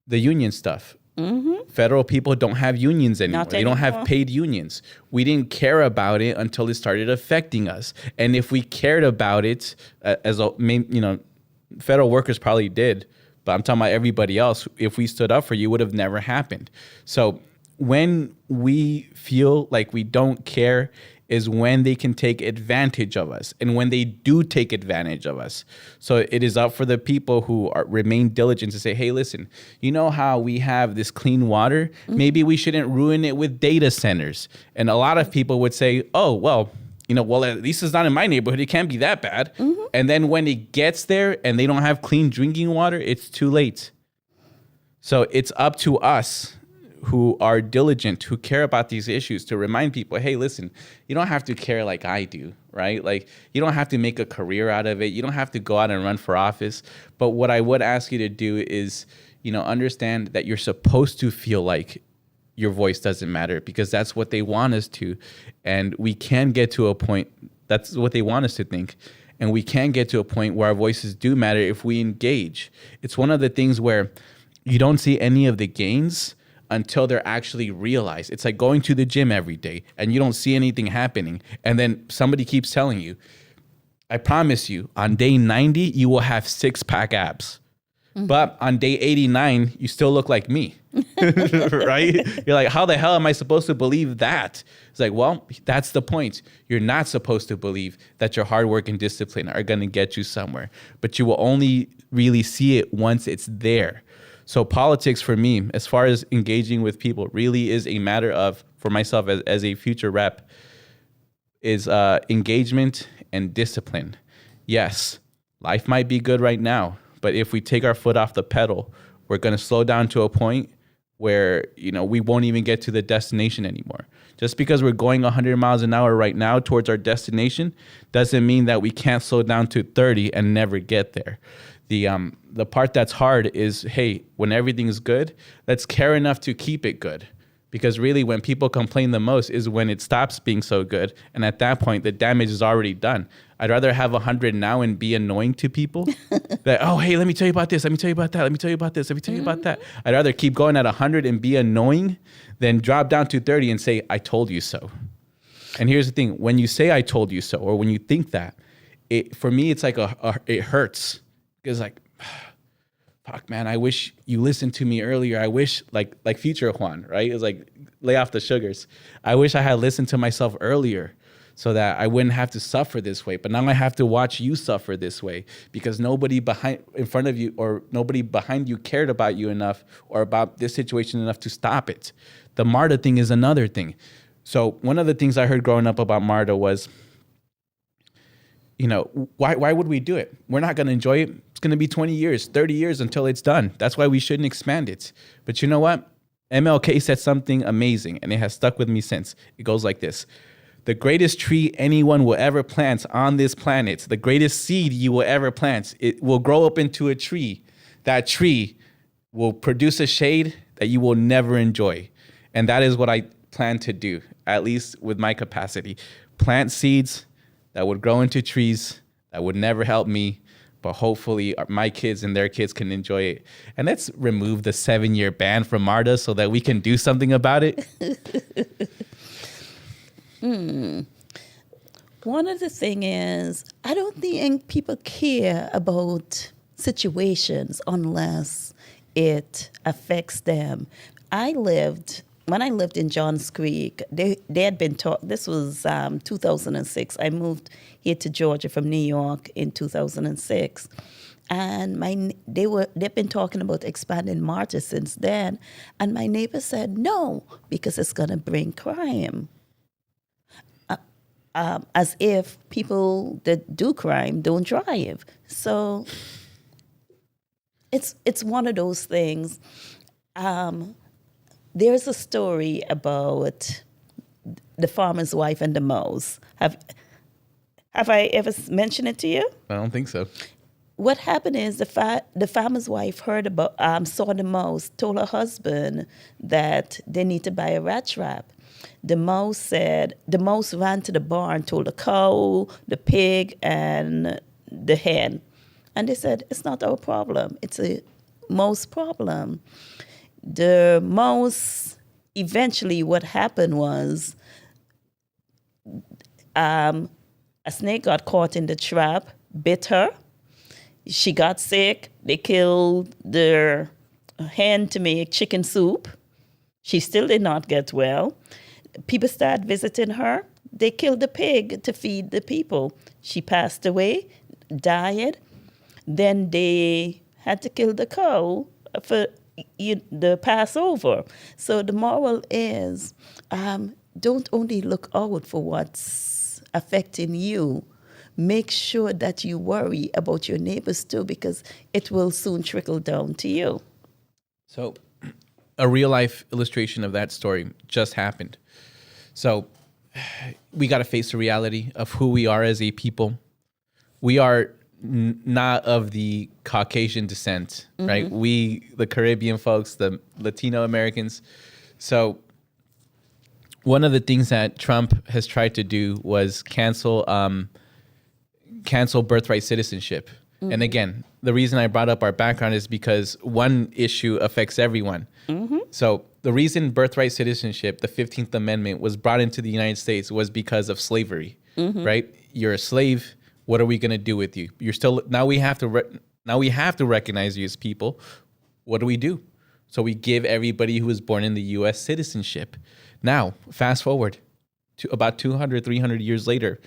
the union stuff. Federal people don't have unions anymore. They don't have paid unions. We didn't care about it until it started affecting us. And if we cared about it, federal workers probably did, but I'm talking about everybody else. If we stood up for you, it would have never happened. So when we feel like we don't care is when they can take advantage of us and when they do take advantage of us. So it is up for the people who remain diligent to say, hey, listen, you know how we have this clean water? Maybe we shouldn't ruin it with data centers. And a lot of people would say, oh, well, at least it's not in my neighborhood. It can't be that bad. And then when it gets there and they don't have clean drinking water, it's too late. So it's up to us who are diligent, who care about these issues, to remind people, hey, listen, you don't have to care like I do, right? Like, you don't have to make a career out of it. You don't have to go out and run for office. But what I would ask you to do is, understand that you're supposed to feel like your voice doesn't matter because that's what they want us to. And we can get to a point, that's what they want us to think. And we can get to a point where our voices do matter if we engage. It's one of the things where you don't see any of the gains until they're actually realized. It's like going to the gym every day and you don't see anything happening. And then somebody keeps telling you, I promise you, on day 90, you will have 6-pack abs. But on day 89, you still look like me, right? You're like, how the hell am I supposed to believe that? It's like, well, that's the point. You're not supposed to believe that your hard work and discipline are going to get you somewhere. But you will only really see it once it's there. So politics for me, as far as engaging with people, really is a matter of, for myself as a future rep, is engagement and discipline. Yes, life might be good right now, but if we take our foot off the pedal, we're going to slow down to a point where, we won't even get to the destination anymore. Just because we're going 100 miles an hour right now towards our destination doesn't mean that we can't slow down to 30 and never get there. The part that's hard is, hey, when everything's good, let's care enough to keep it good. Because really, when people complain the most is when it stops being so good. And at that point, the damage is already done. I'd rather have 100 now and be annoying to people that, oh, hey, let me tell you about this. Let me tell you about that. Let me tell you about this. Let me tell you about that. I'd rather keep going at 100 and be annoying than drop down to 30 and say, I told you so. And here's the thing. When you say I told you so, or when you think that, for me, it's like it hurts. Because like, fuck, man, I wish you listened to me earlier. I wish, like future Juan, right? It's like, lay off the sugars. I wish I had listened to myself earlier so that I wouldn't have to suffer this way. But now I have to watch you suffer this way because nobody in front of you or nobody behind you cared about you enough or about this situation enough to stop it. The MARTA thing is another thing. So one of the things I heard growing up about MARTA was, why would we do it? We're not going to enjoy it. It's going to be 20 years, 30 years until it's done. That's why we shouldn't expand it. But you know what? MLK said something amazing, and it has stuck with me since. It goes like this. The greatest tree anyone will ever plant on this planet, the greatest seed you will ever plant, it will grow up into a tree. That tree will produce a shade that you will never enjoy. And that is what I plan to do, at least with my capacity. Plant seeds that would grow into trees that would never help me, but hopefully my kids and their kids can enjoy it. And let's remove the 7-year ban from MARTA so that we can do something about it. One of the thing is, I don't think people care about situations unless it affects them. When I lived in Johns Creek, they had been taught, this was 2006. I moved here to Georgia from New York in 2006. And they've been talking about expanding MARTA since then. And my neighbor said, no, because it's going to bring crime. As if people that do crime don't drive. So it's one of those things. There's a story about the farmer's wife and the mouse. Have I ever mentioned it to you? I don't think so. What happened is the farmer's wife heard about saw the mouse, told her husband that they need to buy a rat trap. The mouse ran to the barn, told the cow, the pig, and the hen. And they said, it's not our problem. It's a mouse problem. The mouse, eventually what happened was a snake got caught in the trap, bit her. She got sick. They killed their hen to make chicken soup. She still did not get well. People started visiting her. They killed the pig to feed the people. She passed away, died. Then they had to kill the cow for the Passover. So the moral is, don't only look out for what's affecting you. Make sure that you worry about your neighbors too, because it will soon trickle down to you. So a real life illustration of that story just happened. So we got to face the reality of who we are as a people. We are not of the Caucasian descent, right? We, the Caribbean folks, the Latino Americans. So one of the things that Trump has tried to do was cancel birthright citizenship. And again, the reason I brought up our background is because one issue affects everyone. So the reason birthright citizenship, the 15th Amendment, was brought into the United States was because of slavery, right? You're a slave. What are we going to do with you? You're still, now we have to recognize you as people. What do? So we give everybody who was born in the U.S. citizenship. Now, fast forward to about 200, 300 years later,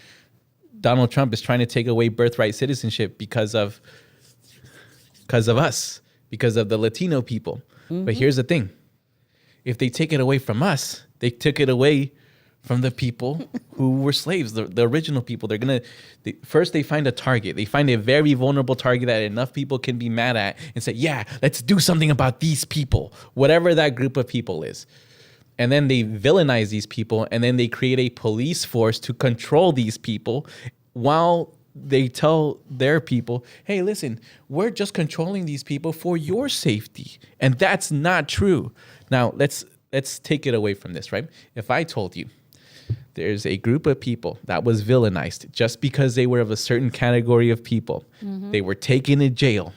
Donald Trump is trying to take away birthright citizenship because of us, because of the Latino people. But here's the thing. If they take it away from us, they took it away from the people who were slaves, the original people. First they find a target. They find a very vulnerable target that enough people can be mad at and say, yeah, let's do something about these people, whatever that group of people is. And then they villainize these people, and then they create a police force to control these people while they tell their people, hey, listen, we're just controlling these people for your safety. And that's not true. Now, let's take it away from this, right? If I told you there's a group of people that was villainized just because they were of a certain category of people. Mm-hmm. They were taken to jail.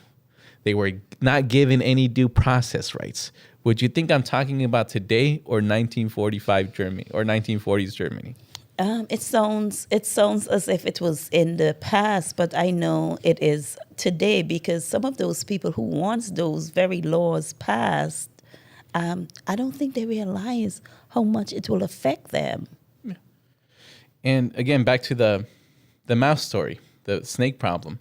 They were not given any due process rights. Would you think I'm talking about today or 1945 Germany or 1940s Germany? It sounds as if it was in the past, but I know it is today because some of those people who want those very laws passed, I don't think they realize how much it will affect them. Yeah. And again, back to the mouse story, the snake problem.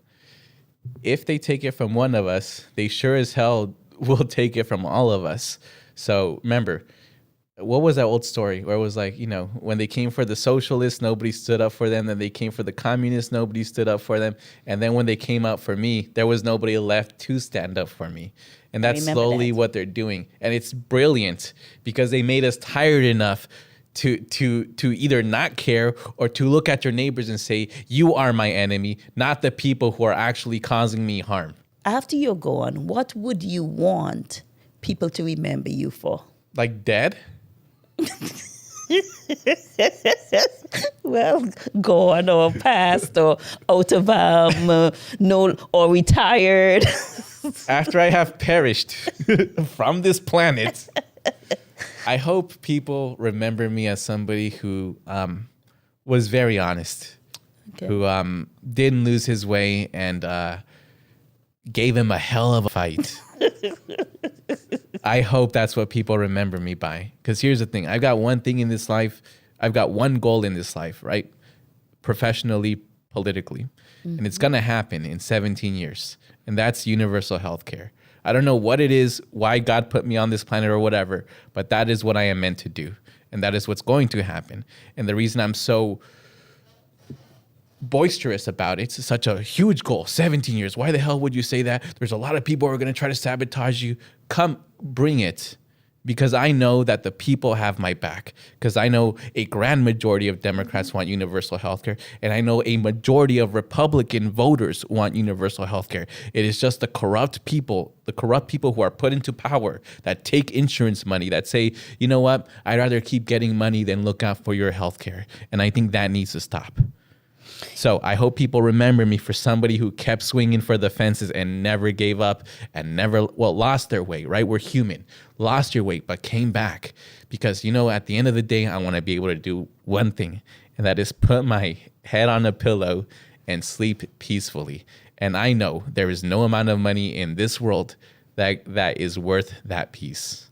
If they take it from one of us, they sure as hell will take it from all of us. So remember, what was that old story where it was like, when they came for the socialists, nobody stood up for them. Then they came for the communists, nobody stood up for them. And then when they came out for me, there was nobody left to stand up for me. And that's slowly what they're doing. And it's brilliant because they made us tired enough to either not care or to look at your neighbors and say, you are my enemy, not the people who are actually causing me harm. After you're gone, what would you want people to remember you for? Like dead? Well, gone or passed or out of no or retired. After I have perished from this planet, I hope people remember me as somebody who was very honest, who didn't lose his way and gave him a hell of a fight. I hope that's what people remember me by. Because here's the thing. I've got one thing in this life. I've got one goal in this life, right? Professionally, politically. Mm-hmm. And it's going to happen in 17 years. And that's universal health care. I don't know what it is, why God put me on this planet or whatever, but that is what I am meant to do. And that is what's going to happen. And the reason I'm so boisterous about it, it's such a huge goal, 17 years. Why the hell would you say that? There's a lot of people who are going to try to sabotage you. Come, bring it. Because I know that the people have my back. Because I know a grand majority of Democrats want universal health care. And I know a majority of Republican voters want universal health care. It is just the corrupt people who are put into power that take insurance money, that say, you know what, I'd rather keep getting money than look out for your health care. And I think that needs to stop. So I hope people remember me for somebody who kept swinging for the fences and never gave up and lost their way, right? We're human. Lost your way, but came back. Because, at the end of the day, I want to be able to do one thing, and that is put my head on a pillow and sleep peacefully. And I know there is no amount of money in this world that is worth that peace.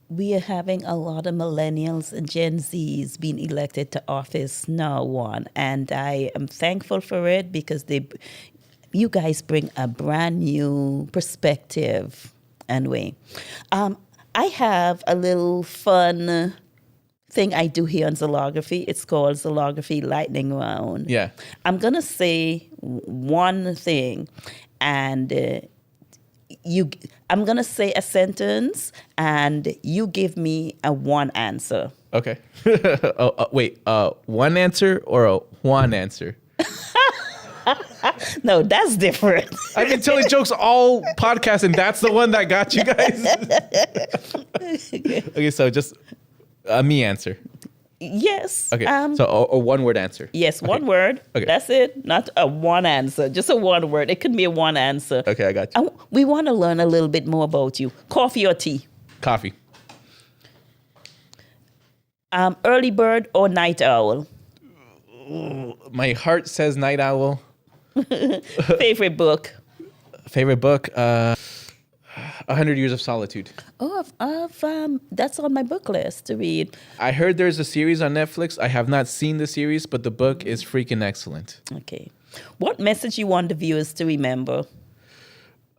We are having a lot of millennials and Gen Zs being elected to office now, Juan, and I am thankful for it because you guys bring a brand new perspective and way. I have a little fun thing I do here on Zlography. It's called Zlography Lightning Round. Yeah. I'm going to say one thing and I'm going to say a sentence and you give me a one answer. Okay. Wait, one answer or a Juan answer? No, that's different. I've been telling jokes all podcast and that's the one that got you guys? Okay, so just a me answer. Yes. Okay, so a one-word answer. Yes, one word. Okay. That's it. Not a one answer. Just a one word. It could be a one answer. Okay, I got you. We want to learn a little bit more about you. Coffee or tea? Coffee. Early bird or night owl? My heart says night owl. Favorite book? Favorite book? 100 Years of Solitude. That's on my book list to read. I heard there's a series on Netflix. I have not seen the series, but the book is freaking excellent. Okay. What message you want the viewers to remember?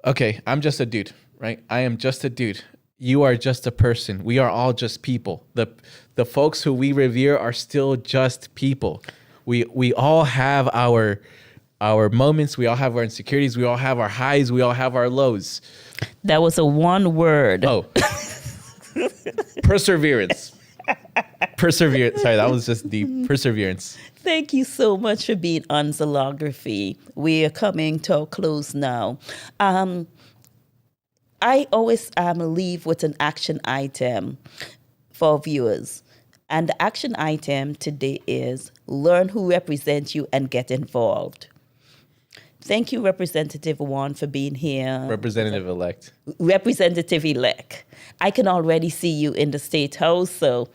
Okay, I'm just a dude, right? I am just a dude. You are just a person. We are all just people. The folks who we revere are still just people. We all have our moments. We all have our insecurities. We all have our highs. We all have our lows. That was a one word. Oh, perseverance. Perseverance. Sorry, that was just deep. Perseverance. Thank you so much for being on Zlography. We are coming to a close now. I always leave with an action item for viewers. And the action item today is learn who represents you and get involved. Thank you, Representative Juan, for being here. Representative-elect. Representative-elect. I can already see you in the State House, so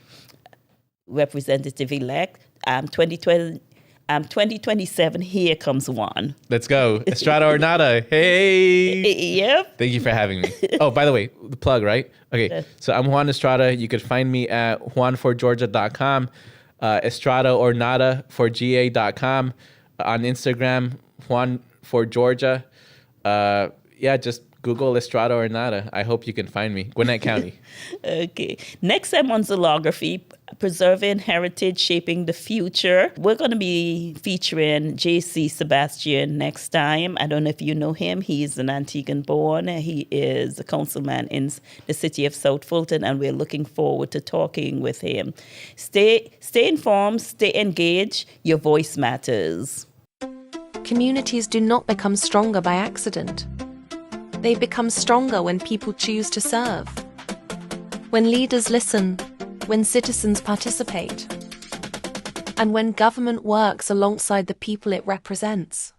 Representative-elect, 2027, here comes Juan. Let's go. Estrada or nada. Hey. Yep. Thank you for having me. Oh, by the way, the plug, right? Okay. So I'm Juan Estrada. You could find me at juanforgeorgia.com, Estrada or nada for ga.com, on Instagram, Juan for Georgia. Just Google Estrada or nada. I hope you can find me. Gwinnett County. Okay. Next time on Zlography, Preserving Heritage, Shaping the Future. We're going to be featuring J.C. Sebastian next time. I don't know if you know him. He's an Antiguan born. He is a councilman in the city of South Fulton, and we're looking forward to talking with him. Stay informed, stay engaged. Your voice matters. Communities do not become stronger by accident. They become stronger when people choose to serve. When leaders listen, when citizens participate, and when government works alongside the people it represents.